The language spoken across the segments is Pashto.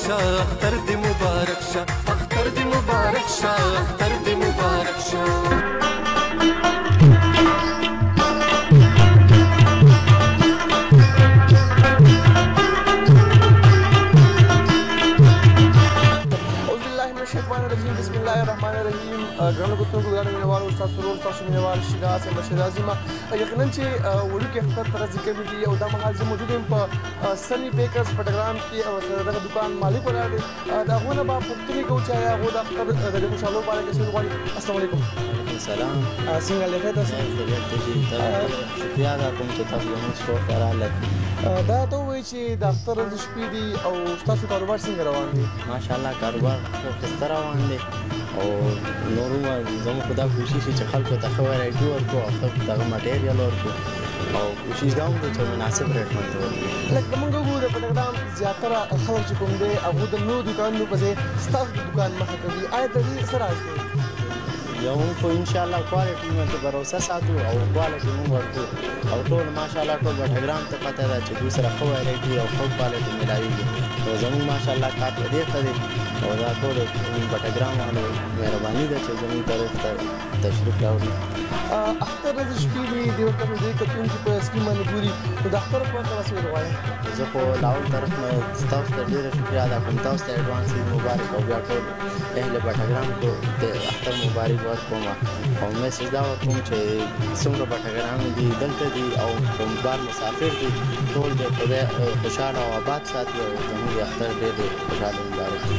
شه اختر دې مبارک شه اختر دې مبارک شه اختر دې مبارک شه بسم الله الرحمن الرحیم ګرانو کتونکو ګرانو مینوالو ستاسو ورور ستاسو مینوال شیراز احمد شیرازي ما یقینا چې وړوکی اختر ته راځي کمیټي او دا مهال زه موجود یم په سني بیکرز پټګرام کې او دغه دکان مالک ولاړ دی د هغو نه به پوښتنې کوو چې آیا هغو د اختر د خوشحالو په اړه کې څه غواړي. السلام علیکم. سلام. څنګه له خیر تاسو؟ شکریہ ادا کوم چې تاسو زموږ سټور ته راغلئ. دا ته ووایي چې د اختر ورځې شپې دي او ستاسو کاروبار څنګه روان دی؟ ماشاءالله کاروبار ښایسته روان دی او نور زموږ خو دا کوشش چې خلکو ته ښه ویرایټي ورکړو او ښه دغه مټیریل ورکړو او کوشش دا وکړو چې مناسب ریټ باندې ورکړو. لکه موږ وګورو د پټګرام زیاتره خلک چې کوم دی هغوی د نورو دوکانونو په ځای ستاسو د دوکان مخه کوي. آیا د دې څه راز دی؟ یو موږ خو انشاءالله کوالټي باندې بروسه ساتو او کوالټي موږ ورکړو او ټول ماشاءالله ټول پټګرام ته پته ده چې دوی سره ښه ویرایټي او ښه کوالټي میلاویږي نو زموږ ماشاءالله کار په دې ښه دی او دا ټول پټګرام والو مهرباني ده چې زموږ طرف ته تشریف راوړي. اختر ورځې شپې دي دې ورته نو دې کتونکي په سکرین باندې ګوري نو د اختر په وخت څه ویل غواړئ؟ زه خو له اول طرف نه ستاسو ته ډېره شکریه ادا کوم تاسو ته ایډوانس عید مبارک او بیا ټول اهل پټګرام ته د اختر مبارک ورکوم او میسج دا ورکوم چې څومره پټګرام دي دلته دي او کوم بار مسافر دي ټول د خدای خوشحاله او آباد ساتي او زموږ اختر ډېر خوشحاله مبارک وي.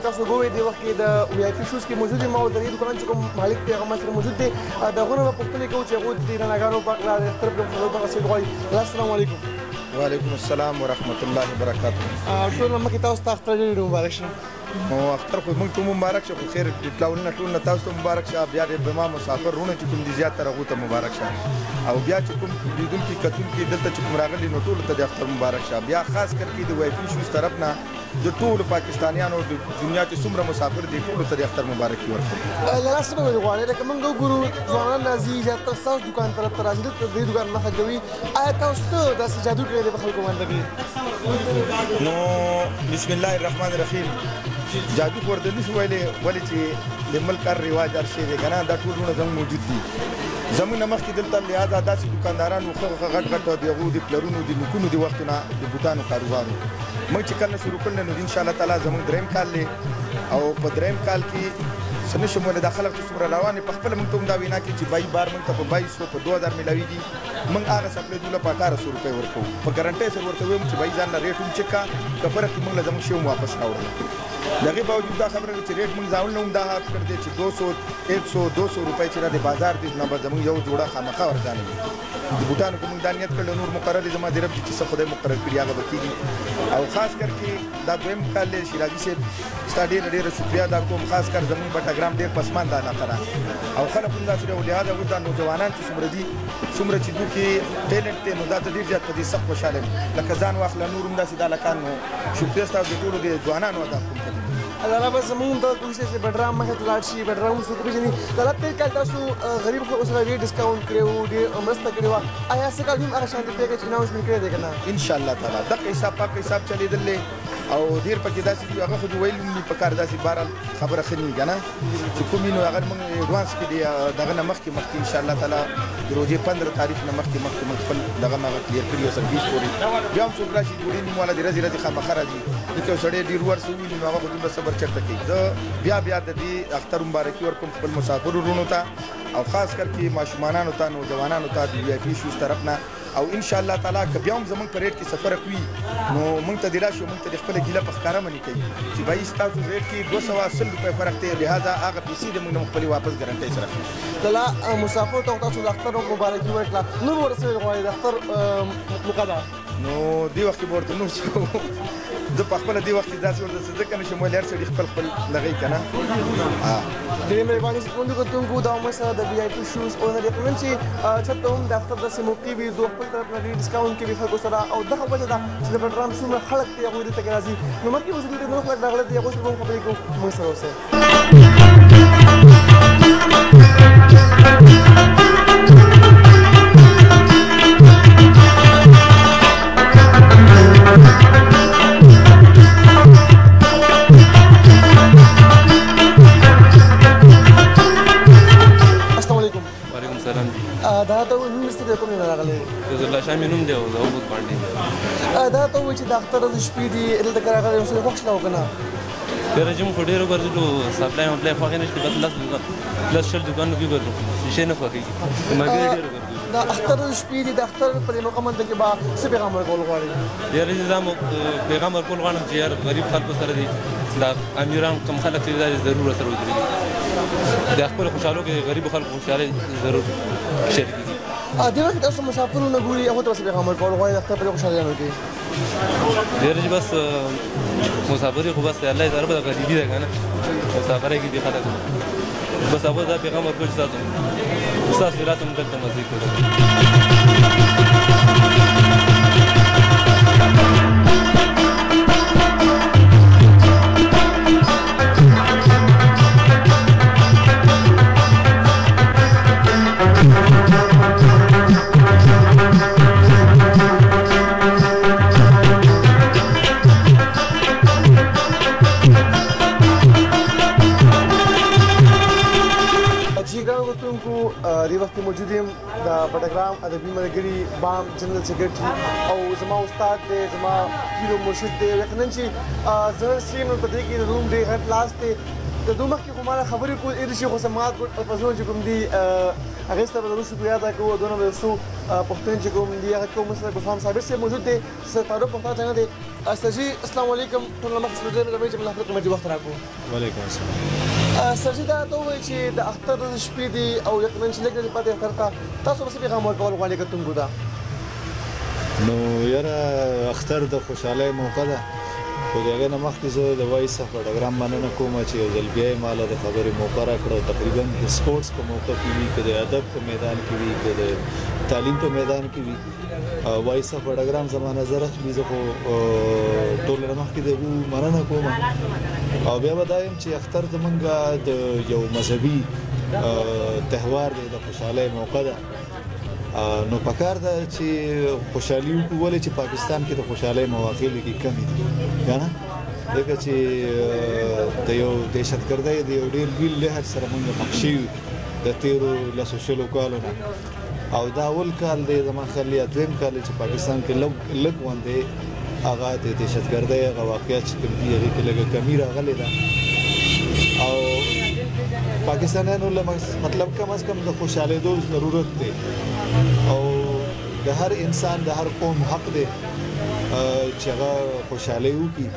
تاسو ګورئ دې وخت کې د وی آی پي شوز کې موجود یم او د دې دوکان چې کوم مالک دی هغه ما سره موجود دی. د هغو نه به پوښتنې کوو چې هغوی د رڼاګانو په هکله د اختر په هغه څه غواړي. السلام علیکم. وعلیکم السلام ورحمت الله وبرکاته. ټول نه مخکې تاسو ته اختر ډېر مبارک شه. اختر خو موږ ته مبارک شه خو خیر اطلاعونه ټول نه تاسو ته مبارک شه بیا د ما مسافر رونه چې کوم دي زیاتره هغو ته مبارک شه او بیا چې کوم لیدونکي کتونکي دلته چې کوم راغلي نو ټولو ته د اختر مبارک شه. بیا خاص کر کې د وی آی پي شوز طرف نه د ټولو پاکستانیانو د دنیا چې څومره مسافر دي ټولو ته د اختر مبارکي ورکړو. له لاس نه ویل غواړئ لکه موږ وګورو ځوانان راځي زیاتره ستاسو دوکان طرف ته راځي دلته د دې دوکان مخه کوي. آیا تاسو څه داسې جادو کړی دی په خلکو باندې؟ نو بسم الله الرحمن الرحیم جادو خو ورته نشو ویلی ولې چې د ملک هر رواج هر شی دی که نه دا ټولونه زموږ موجود دي زموږ نه مخکې دلته لحاظه داسې دوکاندارانو ښه غټ غټ د هغو د پلرونو د نیکونو د وختونه د بوتانو کاروبار و. موږ چې کله شروع کړل نو انشاءالله تعالی زموږ دریم کال دی او په دریم کال کې څه نشم ویلی دا خلک چې څومره روان دي په خپله موږ ته هم دا وینا کوي چې بای بار موږ ته په 2200 په 2000 میلاویږي موږ هغه سپلای دوله په 1800 روپۍ ورکوو په ګارنټۍ سره ورته ویم چې بای ځان له ریټ هم چک کا که فرق کې موږ له زموږ شی هم واپس راوړل. د هغې باوجود دا خبره ده چې ریټ موږ ځانونه هم دا حق کړی دی چې 200 روپۍ چې د بازار دي نه به زموږ یو جوړه خامخا ورځانوي. د بوټانو که موږ دا نیت کړی نور مقرر دی زما د رب چې څه خدای مقرر کړي هغه به کېږي او خاص کر کې دا دویم کال دی شیرازي صاحب ستا ډېره ډېره شکریه ادا کوم خاص کر زموږ پټګرام ډېر پسمانده علاقه ده او خلک هم داسې دی او لهذا اوس دا نوجوانان چې څومره دي څومره چې دوی کې ټیلنټ دی نو دا ته ډېر زیات په دې سخت خوشحاله وي لکه ځان واخله نور هم داسې دا هلکان نو شکریه ستاسو د ټولو د ځوانانو ادا کوم. دا به زموږ د کوشش چې پټګرام مخې ته لاړ شي پټګرام څوک پېژني دا تېر کال تاسو غریب خلکو سره ډېر ډسکاونټ کړی وو ډېر مرسته کړې وه. آیا څه کال هم هغه شانتې پیکیج اناونسمنټ کړی دی که نه؟ انشاءالله تعالی دغه حساب پاک حساب چلېدل دی او ډېر پکې داسې دي هغه خو دې ویل هم په کار داسې بهرحال خبره ښه نه وي که نه چې کوم وي نو هغه موږ ایډوانس کې دی دغه نه مخکې انشاءالله تعالی د روژې 15 تاریخ نه مخکې موږ خپل دغه هغه کلیر کړي او سرویس پورې بیا هم څوک راشي ډوډۍ نیم والا د ورځې ورځې خامخا راځي ځکه یو سړی ډېر ورس وویني نو هغه خو دومره صبر چېرته کوي. زه بیا د دې اختر مبارکي ورکوم خپل مسافرو وروڼو ته او خاص کر کې ماشومانانو ته نوجوانانو ته د وی آی پي شوز طرف نه او انشاءالله تعالی که بیا هم زموږ په ریټ کې څه فرق وي نو موږ ته دې راشي موږ ته د خپله ګیله په ښکاره منې کوي چې بهی ستاسو ریټ کې 280 روپۍ فرق دی لهذا هغه پیسې د موږ نه خپلې واپس ګارنټۍ سره اخلي. دله مسافرو ته تاسو د اختر مبارکي ورکړه نور ورسره غواړئ د اختر موقع ده نو دې وخت کې به ورته نور څه زه په خپله دې وخت کې داسې ورته څه ځکه نه شم ویلی هر سړي خپل لغوي که نه ډېرې مهرباني زموږ کتونکو دا عمر سره د وي آی پي شوز اونر یقینا چې چېرته هم د اختر داسې موقع وي دوی خپل طرف نه ډېر ډسکاونټ کوي خلکو سره او دغه وجه ده چې د پروګرام څومره خلک دی هغوی دلته کې راځي نو مخکې اوس ډېر نور خلک راغلي دي هغوی سره به هم خبرې کوو موږ سره اوسئ دا ته نوم څه دی کوم نه راغلی عزت الله شامي نوم دی او زه اوبود باندې دا ته وایي چې د اختر د شپې دي دلته کې راغلی اوس خوښ شله او که نه ډېره جم خو ډېرو ګرځېدلو سپلای مپلای خوښې نه شته بس شل دوکانونو کې ګرځو شیشې نه خوښېږي ملګري ډېرو ګرځو د اختر د شپې دي د اختر په دې موقع منځ کې به څه پیغام ورکول غواړې ډېر زه پیغام ورکول غواړم چې یار غریب خلکو سره دي دا امیران کم خلک دي دا ضرور سره ودرېږي د خپل خوشحالو کې غریبو خلکو خوشحالۍ ضرور شریکېږي دې وخت تاسو مسافرونه ګوري هغو ته به څه پیغام ورکول غواړې د اختر په دې خوشحالیانو کې ډېر چې بس مسافري خو بس الله تعالی به غریبي ده که نه مسافرۍ کې دي خلک بس هغو دا پیغام ورکول چې ستاسو رات هم دلته مزې کوي دې وخت موجود یم د پټګرام ادبي ملګري بام جنرال سیکرټري او زما استاد دی زما پیر او مرشد دی یقینا چې زه سیم په دې کې د روم ډېر غټ لاس دی د دوی مخکې خو ما خبرې کول اېر شي خو سماعت پزون چې کوم دي هغې سره به ضرور شکریه ادا کوو دونه به څو پوښتنې چې کوم دي هغه کوم مثلا ګلفام صابر صاحب موجود دی تعارف پوښتنه څنګه دی سر جي السلام علیکم ټول مخکې سلوډرې مې چې ملافر کمیټي وخت راکړو وعلیکم السلام سر جي دا ته ووایي چې د اختر د شپې دي او یقینا چې لږ لرې پاتې اختر ته تاسو به څه پیغام ورکول غواړئ کتونکو ته نو یاره اختر د خوشحالۍ موقع ده خو د هغې نه مخکې زه د وایس اف پټګرام مننه کوم چې یو ځل بیا یې ماله د خبرې موقع راکړه تقریبا د سپورټس په موقع کې وي که د ادب په میدان کې وي که د تعلیم په میدان کې وي وایس اف پټګرام زما نظر اخلي زه خو ټول نه مخکې د هغو مننه کوم او بیا به دا یم چې اختر زمونږ د یو مذهبي تهوار دی د خوشحالۍ موقع ده نو پکار ده چې خوشحالي وکړو ولې چې پاکستان کې د خوشحالۍ مواقع لږې کمې دي که نه ځکه چې د یو دهشتګردۍ د یو ډېر لوی لهر سره موږ مخ شوي د تېرو لسو شلو کالو نه او دا اول کال دی زما خیال یا دویم کال چې پاکستان کې لږ غوندې هغه د دهشتګردۍ هغه واقعیت چې کوم دي هغې کې لږه کمي راغلې ده او پاکستانیانو له مطلب کم از کم د خوشحالېدو ضرورت دی او د هر انسان د هر قوم حق دی چې هغه خوشحالۍ وکړي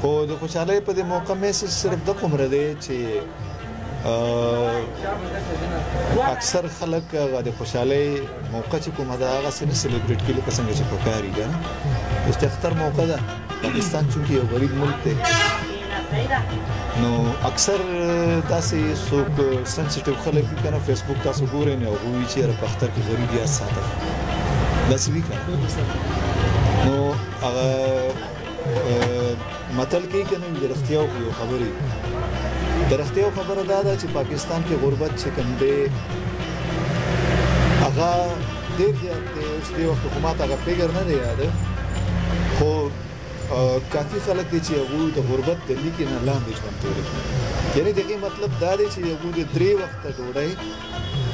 خو د خوشحالۍ په دې موقع میسج صرف د قمره دی چې اکثر خلک هغه د خوشحالۍ موقع چې کومه ده هغسې نه سلیبریټ کړي لکه څنګه چې پکار وي که نه اوس د اختر موقع ده پاکستان چونکې یو غریب ملک دی نو اکثر داسې څوک سنسټیو خلک وي که نه فیسبوک تاسو ګورئ نو هغوی وایي چې یاره په اختر کې غریب یاد ساته داسې وي که نو هغه متل کوي که نه وي د رښتیاو خو یو خبرې د رښتیاو خبره دا ده چې پاکستان کې غربت چې کوم دی هغه ډېر زیات دی اوس دې وخت خو ماته هغه فګر نه دی یاده خو کافي خلک دي چې هغوی د غربت د لیکې نه لاندې ژوند تېروي یعنې د هغې مطلب دا دی چې هغوی د 3 وخته ډوډۍ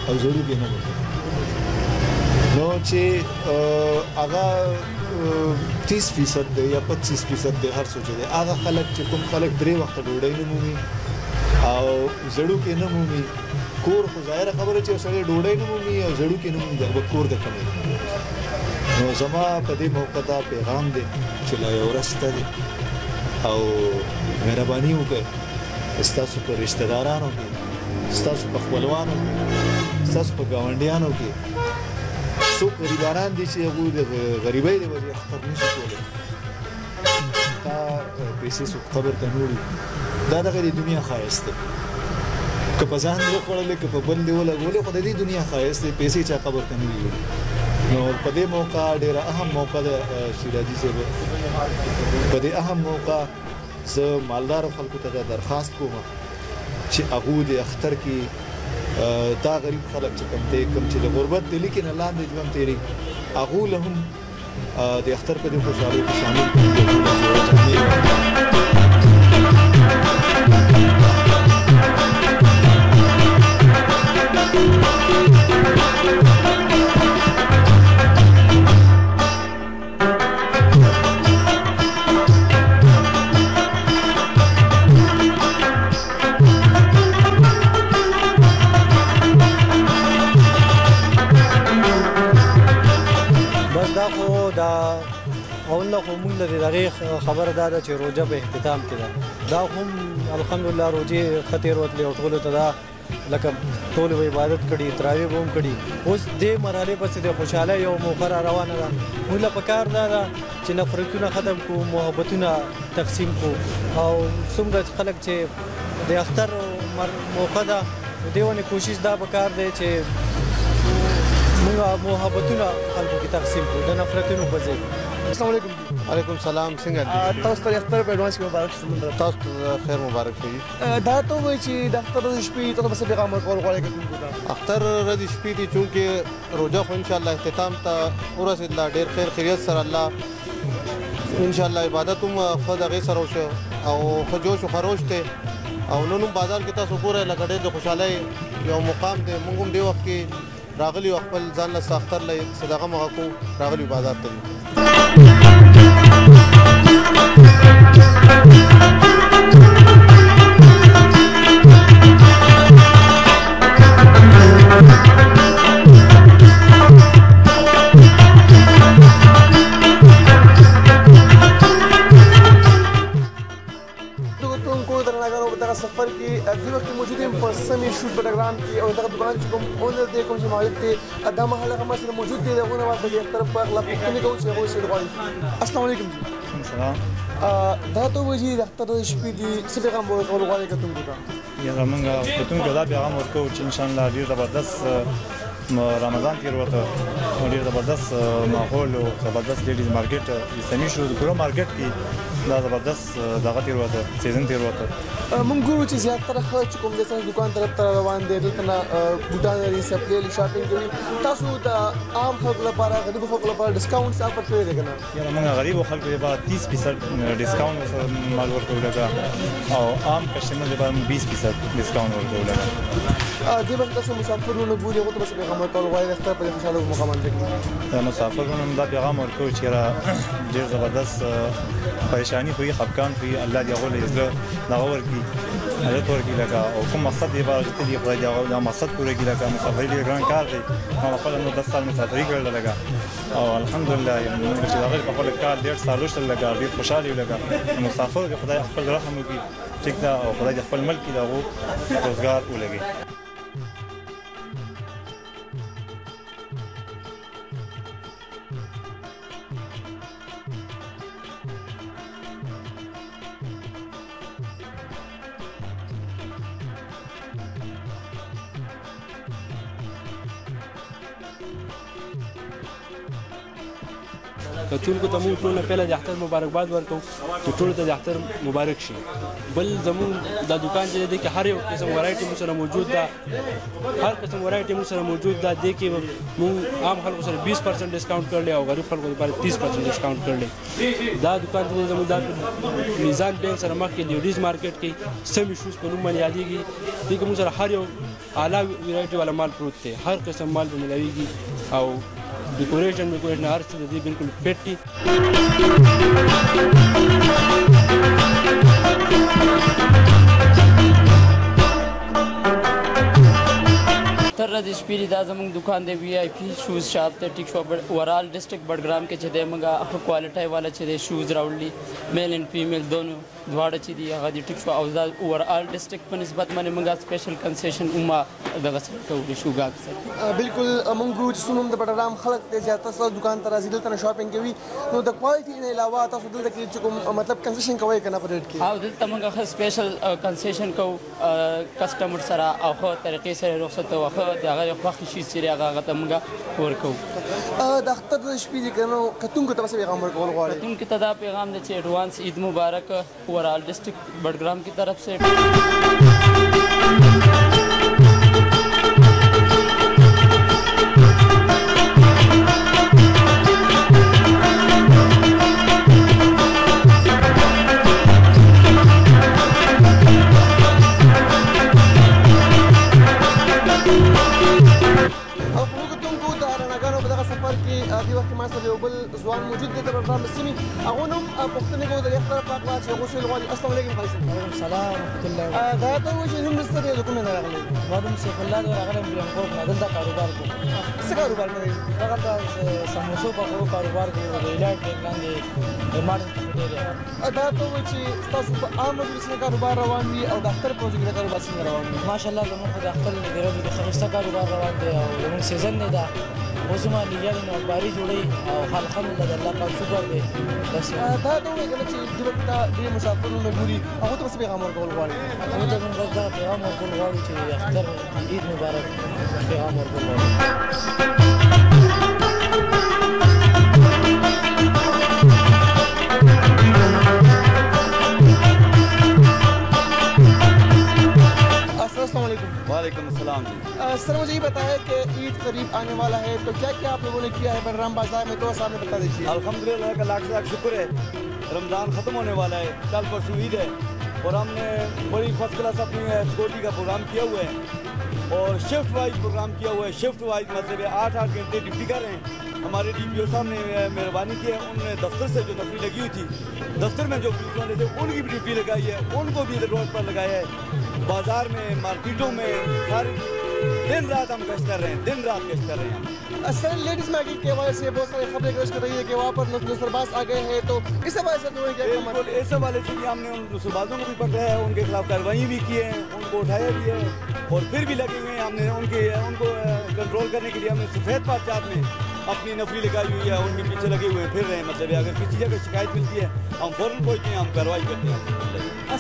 او ضروري نه ورکوي نو چې هغه 30% دی یا 25% دی هر څه چې دی هغه خلک چې کوم خلک 3 وخته ډوډۍ نه مومي او زړوکې نه مومي کور خو ظاهره خبره چې یو سړی ډوډۍ نه مومي او زړوکې نه مومي دغه کور د کموي نو زما په دې موقع دا پیغام دی چې لا یو ورځ شته دی او مهرباني وکړئ ستاسو په رشته دارانو کې ستاسو په خپلوانو کې ستاسو په ګاونډیانو کې څوک غریبانان دي چې هغوی د غریبۍ د وجې اختر نشي کولی دا پیسې څوک قبر ته نه وړي دا دغه د دنیا ښایست دی که په ځان وخوړلې که په بل دې ولګولې خو د دې دنیا ښایست دی پیسې چا قبر ته نه دي وړي نو په دې موقع ډېره اهم موقع ده شیرازي صاحب په دې اهم موقع زه مالدارو خلکو ته دا درخواست کوم چې هغوی د اختر کې دا غریب خلک چې کوم چې د غربت د لیکې نه لاندې ژوند تېروي هغوی له هم د اختر په دې خوشحالۍ کې شامل کړي اول خو موږ د دغې خبره دا ده چې روژه په اختتام کې ده دا هم الحمدلله روژې ښه تېروتلې او ټولو ته دا لکه ټولو به عبادت کړي تراویح به هم کړي اوس دې مرحلې پسې د خوشحالۍ یو موقع را روانه ده موږ له پکار دا ده چې نفرتونه ختم کړو محبتونه تقسیم کړو او څومره خلک چې د اختر موقع ده دې ونې کوشش دا پکار دی چې موږ محبتونه خلکو کې تقسیم کړو د نفرتونو په ځای. السلام علیکم. وعلیکم سلام. څنګه دي؟ تاسو ته اختر په اډوانس کې مبارک شه. تاسو ته خیر مبارک شه. دا ته وایي چې د اختر ورځې شپې ته به څه پیغام ورکول غواړئ کوونکو ته؟ اختر ورځې شپې دي چونکې روژه خو انشاءالله اختتام ته ورسېدله ډېر خیر خیریت سره الله انشاءالله عبادت هم ښه د هغې سره وشو او ښه جوش و خروش دی او نن هم بازار کې تاسو ګورئ لکه ډېر د خوشحالۍ یو مقام دی موږ هم دې وخت کې راغلي یو خپل ځان له اختر له صدقه مغه کو راغلي بازار ته سفر کې دې وخت موجود یم په سمې شوټ پروګرام کې او دغه دکان چې کوم اونر دی کوم چې مالک دی دا محل هغه مسله موجود دی دغه نه واده د طرف په اغلب پوښتنه کوي چې هغه څه غواړي. السلام علیکم. السلام. دا ته وایي د اختر شپې دي څه پیغام ورکول غواړي کوونکو ته؟ یا موږ کوونکو دا پیغام ورکوو چې ان شاء الله ډیر زبردست رمضان تیر وته ډیر زبردست ماحول او زبردست لیډیز مارکیټ اسلامي شو د ګرو مارکیټ کې دا زبردست دغه تیر وته سیزن تیر وته موږ ګورو چې زیاتره خلک چې کوم د څنګه دکان طرف ته روان دي دلته نه بوټان لري سپلې شاپینګ کوي تاسو د عام خلکو لپاره غریب خلکو لپاره ډیسکاونټ څه ورکوي دی کنه؟ یا موږ غریب خلکو لپاره 30% ډیسکاونټ مال ورکوو لګا او عام کسٹمر لپاره 20% ډیسکاونټ ورکوو لګا دې وخت تاسو مسافرونو ګوري هغه ته څه پیغام ورکول غواړي اختر په خوشاله مقامات کې مسافرونو دا پیغام ورکوو چې را ډیر زبردست پریشانی خو یې خفقان خو یې الله دې هغه له زړه دغه ورکړي حضرت ورکړي لکه او کوم مقصد یې باندې چې دې خدای دې هغه دا مقصد پوره کړي لکه مسافري ډېر ګران کار دی ما خپل نو 10 سال مسافري کړل لکه او الحمدلله موږ چې هغه په خپل کار ډېر سال وشل لکه ډېر خوشاله یو لکه مسافر کې خدای خپل رحم وکړي ټیک دا او خدای خپل ملک کې دا روزګار ولګي. کتونکو ته موږ ټول پهله د اختر مبارکباد ورکوو چې ټول ته د اختر مبارک شي. بل زموږ د دکان چې دی کې هر یو قسم ورایټي موږ سره موجود ده هر قسم ورایټي موږ سره موجود ده دی کې موږ عام خلکو سره 20% ډسکاونټ کړلی او غریب خلکو لپاره 30% ډسکاونټ کړلی. دا دکان چې زموږ د میزان بینک سره مخکې لیډیز مارکیټ کې سمی شوز په نوم باندې یادېږي دی کې موږ سره هر یو اعلی ورایټي والا مال پروت دی هر قسم مال به ملاویږي او ډیکوریشن هر څه د دې بالکل فټ دي. تر ورځې شپې دي دا زموږ دکان دی وی آی پی شوز شاپ دی ټیک شو اورال ډسټرکټ بډګرام کې چې دی موږ ښه کوالټۍ والا چې دی شوز راوړلي میل اینډ فیمیل دواړه چې دي هغه دي ټیک شو او دا اورال ډسټرکټ په نسبت باندې موږ سپیشل کنسیشن ما دغه څه کوو شوګا بالکل موږ چې څومره د بډګرام خلک دی زیاتره تاسو دکان ته راځي دلته شاپینګ کوي نو د کوالټي نه علاوه تاسو دلته کې چې کوم مطلب کنسیشن کوئ کنه په ریټ کې او دلته موږ ښه سپیشل کنسیشن کوو کسټمر سره او ښه طریقې سره رخصت او ښه د هغه خوښ شي چې هغه ته موږ ورکوو د اختر د شپې دي کنه کتونکو ته څه پیغام ورکول غواړئ کتونکو ته دا پیغام دی چې ایډوانس عید مبارک اورال ډسټرکټ بډګرام کی طرف سے ځوان موجود دی د بډګرام سیمې هغو نه هم پوښتنې کوو د دې خبره په هکله چې هغوی سویل غواړي السلام علیکم خالص وعلیکم السلام ورحمة الله دا ته ووایي چې نوم دسته دی د کومې نه راغلی ما نوم سیف الله دی راغلی یم بیانکوټ نه دلته کاروبار کوم څه کاروبار کوئ دغلته سموسو پخولو کاروبار کوي د ایلاټ بینک لاندې ماډرن کیفیټیریا دا ته ووایي چې ستاسو په عام مجلس کې کاروبار روان وي او د اختر په ورځو کې د کاروبار څنګه روان وي ماشاءالله زموږ خو د اختر د ورځو کې ښایسته کاروبار روان دی او زموږ سیزن دی دا اوس ما لګیا دي نو باري جوړوي او الحمدلله د الله پاک شکر دی بس دا ته ووایي کنه چې دلته ډېر مسافرونه ګوري هغو ته به څه پیغام ورکول غواړئ هغوی ته موږ بس دغه پیغام ورکول غواړو چې اختر عید مبارک پیغام ورکول غواړو वालेकुम अस्सलाम जी। सर मुझे ये बताया कि ईद करीब आने वाला है तो क्या क्या आप लोगों ने किया है बडग्राम बाजार में तो सामने बता दीजिए। अल्हम्दुलिल्लाह का लाख लाख शुक्र है, रमज़ान ख़त्म होने वाला है, कल परसों ईद है और हमने बड़ी फर्स्ट क्लास अपनी सिक्योरिटी का प्रोग्राम किया हुआ है और शिफ्ट वाइज प्रोग्राम किया हुआ है। शिफ्ट वाइज मतलब 8-8 घंटे ड्यूटी कर रहे हैं। हमारे DPO साहब ने मेहरबानी की है, उन्होंने दफ्तर से जो नौकरी लगी हुई थी, दफ्तर में जो पुलिस वाले थे उनकी भी ड्यूटी लगाई है, उनको भी रोड पर लगाया है। बाजार में मार्केटों में सारे दिन रात हम गश्त कर रहे हैं, दिन रात गश्त कर रहे हैं। सर लेडीज मार्केट के हवाले से बहुत सारी खबरें गश्त कर रही है कि वहाँ पर नसरबाज आ गए हैं तो इस हवाले से बिल्कुल इस हवाले से हमने उन नसरबाजों को भी पकड़ा है, उनके खिलाफ कार्रवाई भी की है, उनको उठाया भी है और फिर भी लगे हुए हैं। हमने उनको कंट्रोल करने के लिए हमने सफ़ेद पार्चात में अपनी नफरी लगाई हुई है, उनके पीछे लगे हुए हैं, फिर रहे हैं। मतलब अगर किसी जगह शिकायत मिलती है हम फ़ौरन पहुँचते हैं, हम कार्रवाई करते हैं।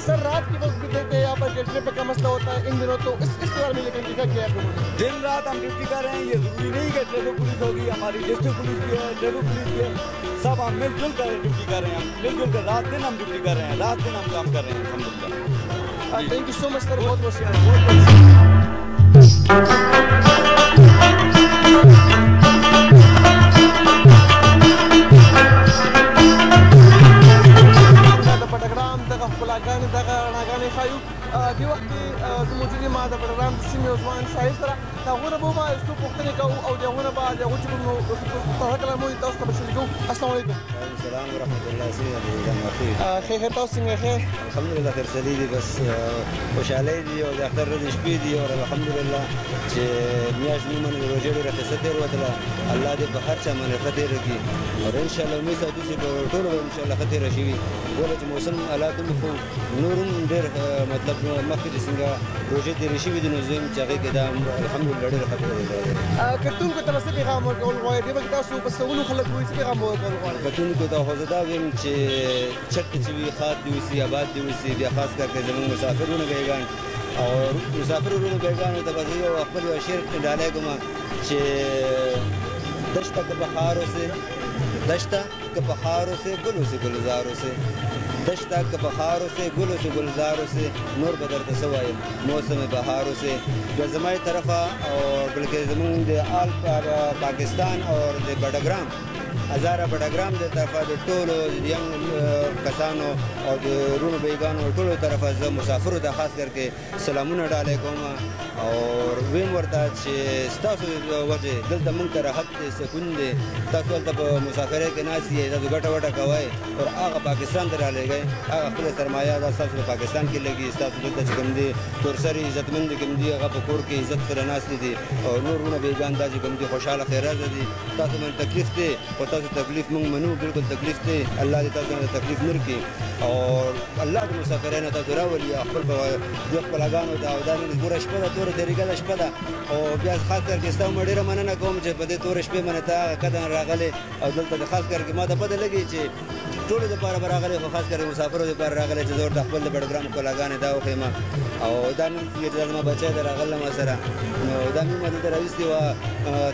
सर रात की वक्त भी देखते हैं यहाँ पर ट्रैफिक का मसला होता है इन दिनों, तो इस बारे में लेकिन क्या किया है? दिन रात हम ड्यूटी कर रहे हैं, ये ज़रूरी नहीं कि ट्रैफिक पुलिस होगी, हमारी डिस्ट्रिक्ट पुलिस भी है, ट्रैफिक पुलिस भी है, सब हम मिलजुल कर ड्यूटी कर रहे हैं। हम मिलजुल कर रात दिन हम ड्यूटी कर रहे हैं, रात दिन हम काम कर रहे हैं अल्हम्दुलिल्लाह। Thank you so much sir, बहुत बहुत शुक्रिया। دغه رڼاګانې ښایو دې وخت کې زه موجود یم د بډګرام د سیمې یو ځوان شاعر سره د هغو نه به څو پوښتنې کوو او د هغو نه به د هغو چې کوم کلامونه دي تاسو ته به شریکوو. السلام علیکم. السلام ورحمة الله. خیر تاسو څنګه خیر؟ الحمدلله خیر سلی دي، بس خوشحالۍ دي او د اختر ورځې شپې دي او الحمدلله چې میاشت نیمه د روژې ډېره ښایسته تېروتله. الله دې په هر چا باندې ښه تېره کړي او انشاءالله امید ساتو چې په ټولو به انشاءالله ښه تېره شي. ولې چې موسم حالات هم خو نور هم ډېر مطلب مخکې چې څنګه روژې تېرې شوي دي نو زه یم چې هغې کې دا الحمدلله ډېره ښه تېرېدلې ده. کتونکو ته به څه پیغام ورکول غواړئ؟ دې به کې تاسو په سلګونو خلک وایي، څه پیغام به ورکول غواړئ؟ کتونکو ته خو زه دا وایم چې چېرته چې وي ښاد دې اوسي، آباد دې اوسي. بیا خاص کر کې زموږ مسافرونه بیګان او مسافر ورونو بیګانو ته به زه یو خپل یو شعر ډالۍ کوم چې دشته که بهارو سے دشته که بهارو سے ګلو سے ګلزارو سے دشته که بهارو سے ګلو سے ګلزارو سے نور به درته څه وایم موسم بهارو سے. بیا زما طرفه او بلکې زموږ د آل پاکستان او د بډګرام هزاره بډګرام د طرفه د ټولو ینګ کسانو او د رونو بیګانو ټولو طرفه زه مسافرو ته خاص کر کې سلامونه ډالۍ کوم او ویم ورته چې ستاسو د وجې دلته موږ ته راحت دی سکون دی تاسو هلته په مسافرۍ کې ناست یې تاسو ګټه وټه کوئ او هغه پاکستان ته رالېږئ هغه خپله سرمایه ده ستاسو په پاکستان کې لګي ستاسو دلته چې کوم دي تورسري عزتمند کوم دي هغه په کور کې عزت سره ناست دي او نور رونه بیګان دا چې کوم دي خوشحاله خیرازه دي تاسو باندې تکلیف دی خو تاسو تکلیف موږ منو بالکل تکلیف دی الله دې تاسو باندې تکلیف نه کړي او الله د مسافرۍ نه تاسو راولي خپل د خپلګانو ته او دا ګوره شپه ده توره طریقه ده شپه ده او بیا خاص کر کې ستا ډېره مننه کوم چې په دې تورې شپې باندې ته قدم راغلی او دلته د خاص کر کې ما ته پته لګي چې ټولو دپاره به راغلی خو خاص کر مسافرو دپاره راغلی چې زه ورته خپل د بډګرام ښکلاګانې دا وښیم او دا نن چې دا زما بچی دی راغلی ما سره نو دا مې ما دلته راویستې وه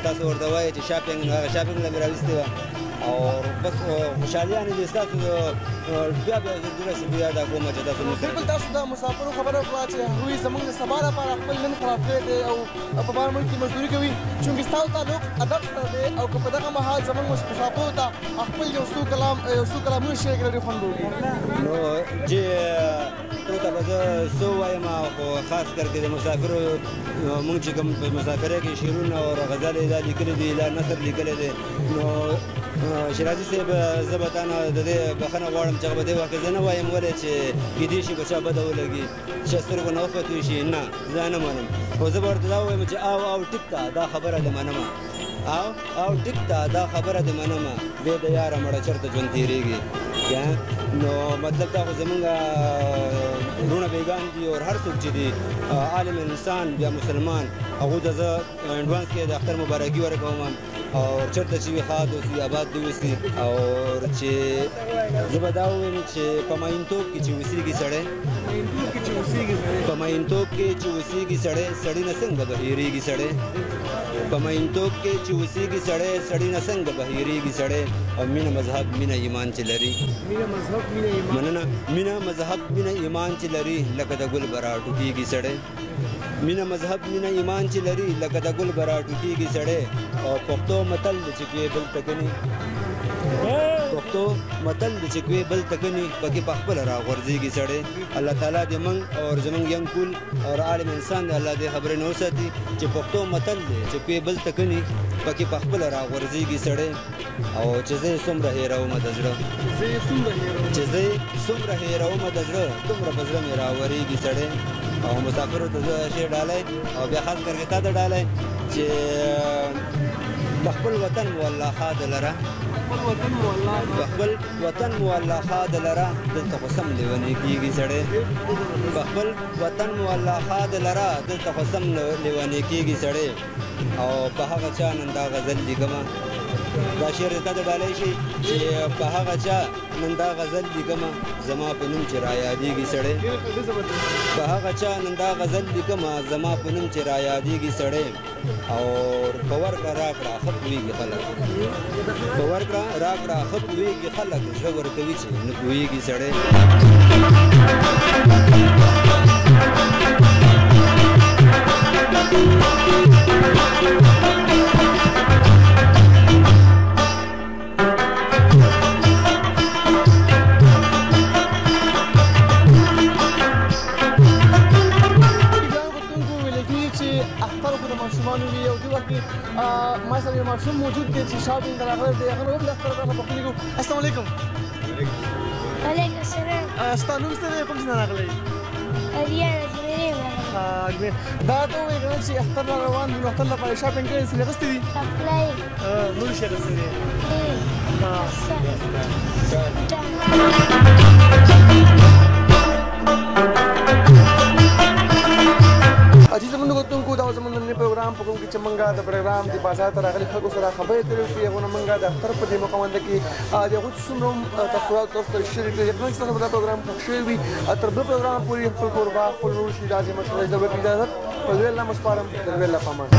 تاسو ورته وایئ چې شاپینګ نو هغه شاپینګ له مې راویستې وه او بس خوشحالیانې دي ستاسو بیا زړه شکریه ادا کوم چې تاسو بالکل تاسو د مسافرو خبره وکړه چې هغوی زموږ د سبا لپاره خپل نن خراب کړی دی او په بهر ملک کې مزدوري کوي چونکې ستاسو تعلق ادب سره دی او که په دغه مهال زموږ مسافرو ته خپل یو څو کلامونه شیر کړي ډېر خوند به وکړي نو چې ټولو ته به زه څه ووایم خو خاص کر کې د مسافرو مونږ چې کوم په مسافرۍ کې شعرونه او غزلې دا لیکلي دي لا نثر لیکلی دی نو شیرازي صاحب زه به تا نه د دې بخښنه غواړم چې هغه په دې وخت کې زه نه وایم ولې چې کیدای شي په چا بده ولګي چې سترګو نه وختوي شي نه زه نه منم خو زه به ورته دا ووایم چې او ټیک ته دا خبره دې منمه او ټیک ته دا خبره دې منمه بې د یاره مړه چېرته ژوند تېرېږي نو مطلب دا خو زمونږ رونه بیګان دي او هر څوک چې دي عالم انسان بیا مسلمان هغو ته زه انډوانس کې د اختر مبارکي ورکوم او چېرته چې وي ښاد اوسي آباد دې اوسي او چې زه به دا ووایم چې په ماینتوب کې چې اوسېږي سړی په ماینتوب کې چې اوسېږي سړی سړي نه څنګه به هېرېږي سړی په ماینتوب کې چې اوسېږي سړی سړي نه څنګه به هېرېږي سړی او مینه مذهب مینه ایمان چې لري مننه مینه مذهب مینه ایمان چې لري لکه د ګل به راټوکېږي سړی مینه مذهب مینه ایمان چې لري لکه د ګل به راټوکېږي سړی او پښتو متل دی چې کوې بل تکني پښتو متل دی چې کوې بل تکني پکې پخپله راغورځېږي سړی الله تعالی دې موږ او زموږ ینګ کول او عالم انسان دی الله دې خبرې نه وساتي چې پښتو متل دی چې کوې بل تکني پکې پخپله راغورځېږي سړی او چې زه یې څومره هېرومه د زړه چې زه یې څومره هېرومه د زړه دومره په زړه مې راورېږي سړی او مسافرو ته زه شعر ډالۍ او بیا خاص کر کې تا ته ډالۍ چې د خپل وطن مو الله ښاد لره په خپل وطن مو الله ښاد لره دلته خو سم لیونی کېږي سړی په خپل وطن مو الله ښاد لره دلته خو سم لیونی کېږي سړی او په هغه چا نن دا غزل لیکمه دا شعر تا ته ډالۍ شي چې په هغه چا نن دا غزل لیکمه زما په نوم چې رایادېږي سړی په هغه چا نن دا غزل لیکمه زما په نوم چې رایادېږي سړی او په ورکړه راکړه ښه پوهېږي خلک په ورکړه راکړه ښه پوهېږي خلک زړه ورکوي چې نه پوهېږي سړی ما سره یو ماشوم موجود دی چې شاپینګ ته راغلی دی هغه هم د اختر په پوښتنه کوو السلام علیکم وعلیکم السلام ستا نوم څه دی کوم ځای نه راغلی دا ته ووایې که نه چې اختر را روان دی نو اختر لپاره شاپینګ کړې څه اخیستې دي نور شي اخیستې دي عزیز زموږ کتونکو دا زموږ نننی پروګرام په کوم کې چې موږ د پروګرام د بازار ته راغلي خلکو سره خبرې ترې وکړې هغو نه موږ د اختر په دې موقع باندې کې د هغوی چې څومره هم تاثرات تاسو سره شریک کړي یقینا چې تاسو به دا پروګرام خوښ شوی وي تر بل پروګرام پورې خپل کوربه خپل نور شي داسې مشوره د ورکړې اجازت په لوی الله مو سپارم د لوی الله په امان